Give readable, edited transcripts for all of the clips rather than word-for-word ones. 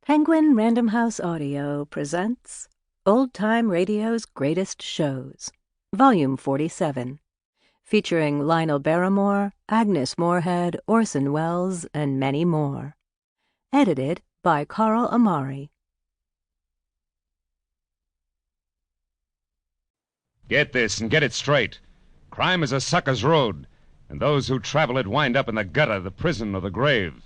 Penguin Random House Audio presents Old Time Radio's Greatest Shows, Volume 47, featuring Lionel Barrymore, Agnes Moorehead, Orson Welles, and many more. Edited by Carl Amari. Get this and get it straight. Crime is a sucker's road, and those who travel it wind up in the gutter, the prison, or the grave.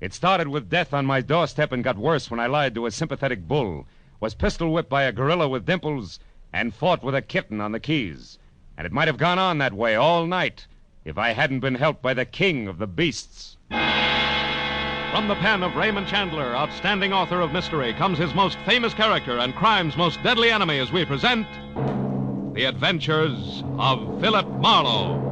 It started with death on my doorstep and got worse when I lied to a sympathetic bull, was pistol whipped by a gorilla with dimples, and fought with a kitten on the Keys. And it might have gone on that way all night if I hadn't been helped by the king of the beasts. From the pen of Raymond Chandler, outstanding author of mystery, comes his most famous character and crime's most deadly enemy as we present The Adventures of Philip Marlowe.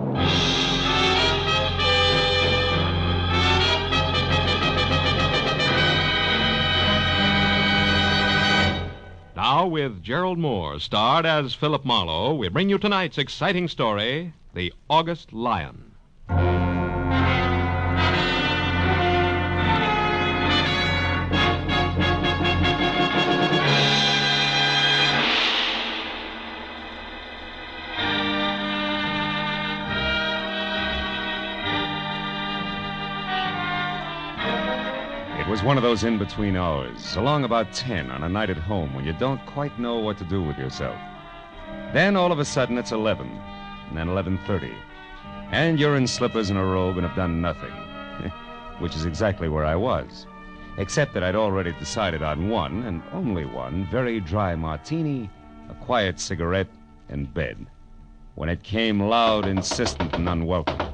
Now, with Gerald Mohr, starred as Philip Marlowe, we bring you tonight's exciting story, The August Lion. It was one of those in-between hours, along about 10 on a night at home when you don't quite know what to do with yourself. Then, all of a sudden, it's 11, and then 11:30. And you're in slippers and a robe and have done nothing, which is exactly where I was, except that I'd already decided on one, and only one, very dry martini, a quiet cigarette, and bed, when it came loud, insistent, and unwelcome.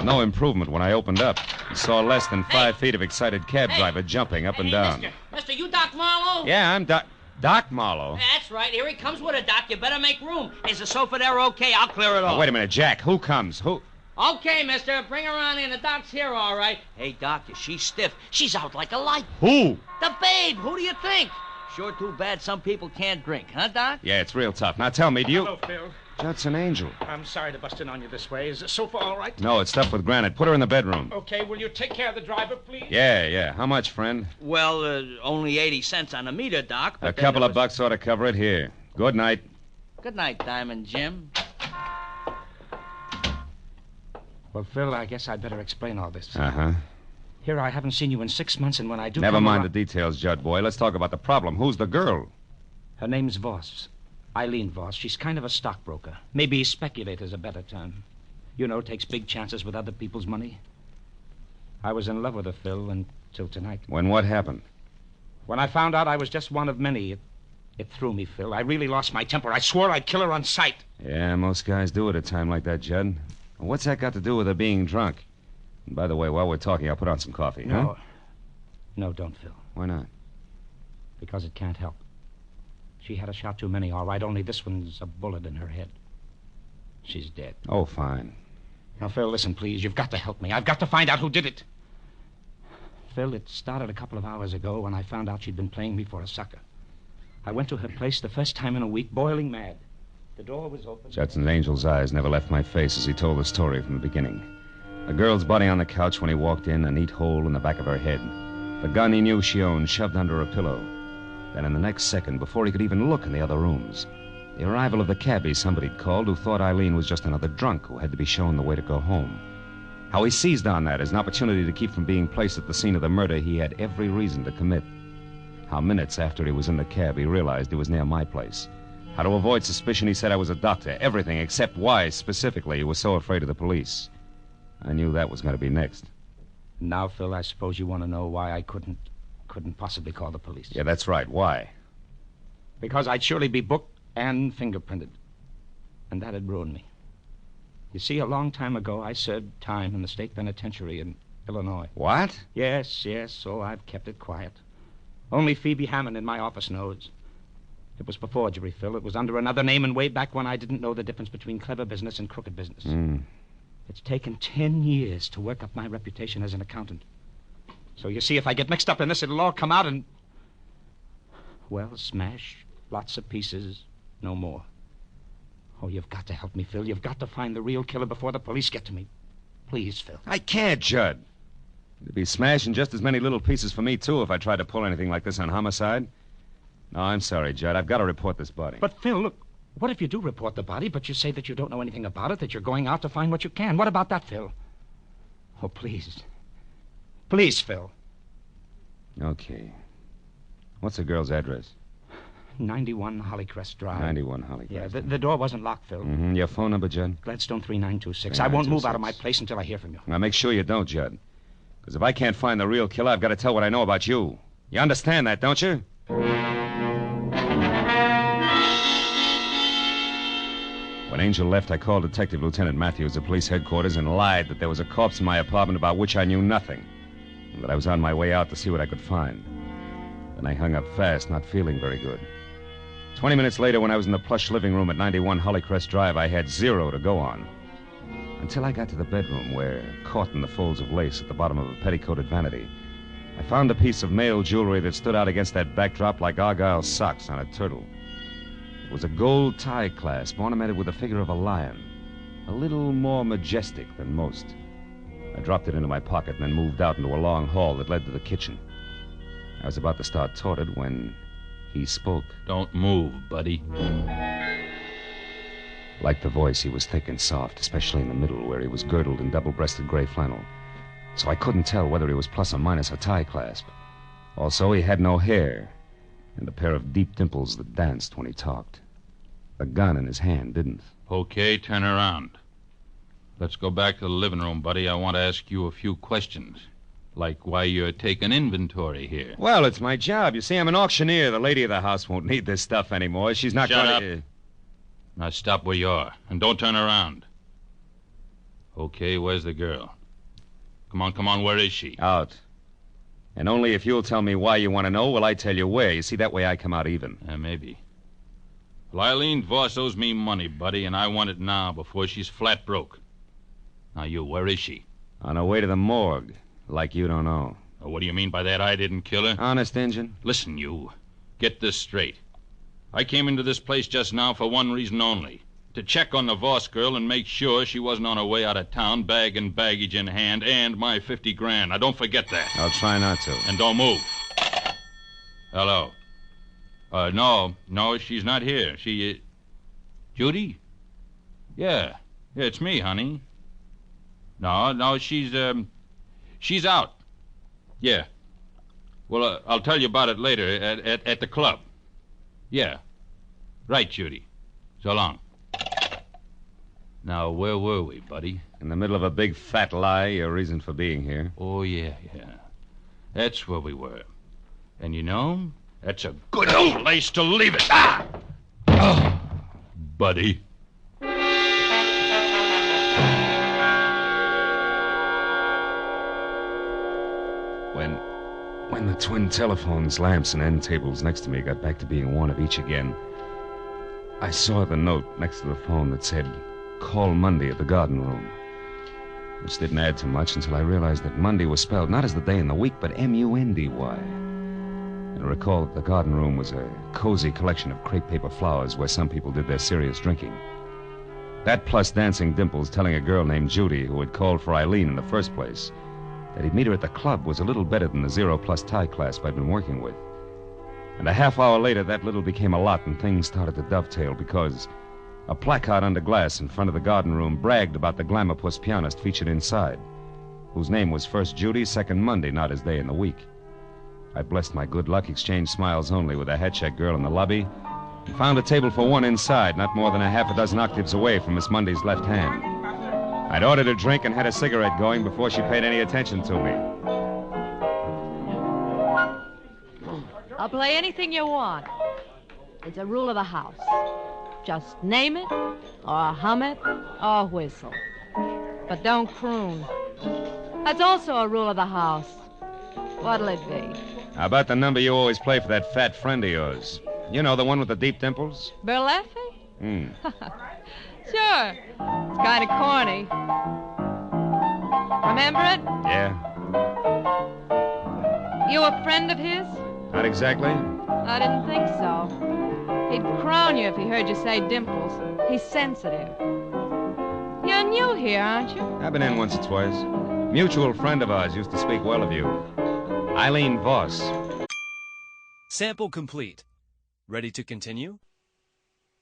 No improvement when I opened up. I saw less than 5 feet of excited cab driver jumping up and down. Mister, you Doc Marlowe? Yeah, I'm Doc Marlowe. That's right. Here he comes with a Doc. You better make room. Is the sofa there okay? I'll clear it off. Wait a minute, Jack. Who comes? Who? Okay, mister. Bring her on in. The Doc's here, all right. Hey, Doc, she's stiff. She's out like a light. Who? The babe. Who do you think? Sure too bad some people can't drink, huh, Doc? Yeah, it's real tough. Now tell me, do you... Hello, Phil. Judson Angel. I'm sorry to bust in on you this way. Is the sofa all right? No, it's stuffed with granite. Put her in the bedroom. Okay, will you take care of the driver, please? Yeah. How much, friend? Well, only 80 cents on the meter, Doc. A couple of bucks ought to cover it. Here. Good night. Good night, Diamond Jim. Well, Phil, I guess I'd better explain all this. Uh-huh. Here, I haven't seen you in 6 months, and when I do Never come mind around... the details, Judd boy. Let's talk about the problem. Who's the girl? Her name's Voss. Eileen Voss. She's kind of a stockbroker. Maybe speculator's a better term. You know, takes big chances with other people's money. I was in love with her, Phil, until tonight. When what happened? When I found out I was just one of many, it threw me, Phil. I really lost my temper. I swore I'd kill her on sight. Yeah, most guys do at a time like that, Judd. What's that got to do with her being drunk? And by the way, while we're talking, I'll put on some coffee, huh? No, don't, Phil. Why not? Because it can't help. She had a shot too many, all right, only this one's a bullet in her head. She's dead. Oh, fine. Now, Phil, listen, please. You've got to help me. I've got to find out who did it. Phil, it started a couple of hours ago when I found out she'd been playing me for a sucker. I went to her place the first time in a week, boiling mad. The door was open. Judson Angel's eyes never left my face as he told the story from the beginning. The girl's body on the couch when he walked in, a neat hole in the back of her head. The gun he knew she owned shoved under her pillow. Then in the next second, before he could even look in the other rooms, the arrival of the cabbie somebody'd called who thought Eileen was just another drunk who had to be shown the way to go home. How he seized on that as an opportunity to keep from being placed at the scene of the murder he had every reason to commit. How minutes after he was in the cab, he realized he was near my place. How to avoid suspicion, he said I was a doctor. Everything except why, specifically, he was so afraid of the police. I knew that was going to be next. Now, Phil, I suppose you want to know why I couldn't possibly call the police. Yeah, that's right. Why? Because I'd surely be booked and fingerprinted. And that'd ruin me. You see, a long time ago, I served time in the state penitentiary in Illinois. What? Yes, so I've kept it quiet. Only Phoebe Hammond in my office knows. It was for forgery, Phil. It was under another name and way back when I didn't know the difference between clever business and crooked business. It's taken 10 years to work up my reputation as an accountant. So you see, if I get mixed up in this, it'll all come out and... Well, smash, lots of pieces, no more. Oh, you've got to help me, Phil. You've got to find the real killer before the police get to me. Please, Phil. I can't, Judd. It'd be smashing just as many little pieces for me, too, if I tried to pull anything like this on homicide. No, I'm sorry, Judd. I've got to report this body. But, Phil, look, what if you do report the body, but you say that you don't know anything about it, that you're going out to find what you can? What about that, Phil? Oh, please. Please, Phil. Okay. What's the girl's address? 91 Hollycrest Drive. 91 Hollycrest. Yeah, the door wasn't locked, Phil. Mm-hmm. Your phone number, Judd? Gladstone 3926. I won't move out of my place until I hear from you. Now, make sure you don't, Judd. Because if I can't find the real killer, I've got to tell what I know about you. You understand that, don't you? When Angel left, I called Detective Lieutenant Matthews at police headquarters and lied that there was a corpse in my apartment about which I knew nothing, and that I was on my way out to see what I could find. Then I hung up fast, not feeling very good. 20 minutes later, when I was in the plush living room at 91 Hollycrest Drive, I had zero to go on. Until I got to the bedroom where, caught in the folds of lace at the bottom of a petticoated vanity, I found a piece of male jewelry that stood out against that backdrop like Argyle socks on a turtle. It was a gold tie clasp ornamented with the figure of a lion, a little more majestic than most. I dropped it into my pocket and then moved out into a long hall that led to the kitchen. I was about to start toward it when he spoke. Don't move, buddy. Like the voice, he was thick and soft, especially in the middle where he was girdled in double-breasted gray flannel. So I couldn't tell whether he was plus or minus a tie clasp. Also, he had no hair and a pair of deep dimples that danced when he talked. The gun in his hand didn't. Okay, turn around. Let's go back to the living room, buddy. I want to ask you a few questions. Like why you're taking inventory here. Well, it's my job. You see, I'm an auctioneer. The lady of the house won't need this stuff anymore. She's not Shut going to... up. Now stop where you are, and don't turn around. Okay, where's the girl? Come on, where is she? Out. And only if you'll tell me why you want to know will I tell you where. You see, that way I come out even. Maybe. Well, Eileen's boss owes me money, buddy, and I want it now before she's flat broke. Now you, where is she? On her way to the morgue, like you don't know. What do you mean by that? I didn't kill her? Honest, Injun? Listen, you. Get this straight. I came into this place just now for one reason only. To check on the Voss girl and make sure she wasn't on her way out of town, bag and baggage in hand, and my 50 grand. Now, don't forget that. I'll try not to. And don't move. Hello. No, she's not here. Judy? Yeah, it's me, honey. No, she's out. Yeah. Well, I'll tell you about it later at the club. Yeah. Right, Judy. So long. Now, where were we, buddy? In the middle of a big fat lie, your reason for being here. Oh, yeah. That's where we were. And you know, that's a good old place to leave it. Oh, buddy. When the twin telephones, lamps, and end tables next to me got back to being one of each again, I saw the note next to the phone that said, "Call Monday at the garden room," which didn't add too much until I realized that Monday was spelled not as the day in the week, but M-U-N-D-Y. And I recall that the garden room was a cozy collection of crepe paper flowers where some people did their serious drinking. That plus dancing dimples telling a girl named Judy, who had called for Eileen in the first place, that he'd meet her at the club was a little better than the 0+ tie clasp I'd been working with. And a half hour later, that little became a lot, and things started to dovetail because a placard under glass in front of the garden room bragged about the glamour-puss pianist featured inside, whose name was first Judy, second Monday, not his day in the week. I blessed my good luck, exchanged smiles only with a head-check girl in the lobby, and found a table for one inside, not more than a half a dozen octaves away from Miss Monday's left hand. I'd ordered a drink and had a cigarette going before she paid any attention to me. I'll play anything you want. It's a rule of the house. Just name it, or hum it, or whistle. But don't croon. That's also a rule of the house. What'll it be? How about the number you always play for that fat friend of yours? You know, the one with the deep dimples? Berleffi? Sure. It's kind of corny. Remember it? Yeah. You a friend of his? Not exactly. I didn't think so. He'd crown you if he heard you say dimples. He's sensitive. You're new here, aren't you? I've been in once or twice. Mutual friend of ours used to speak well of you. Eileen Voss. Sample complete. Ready to continue?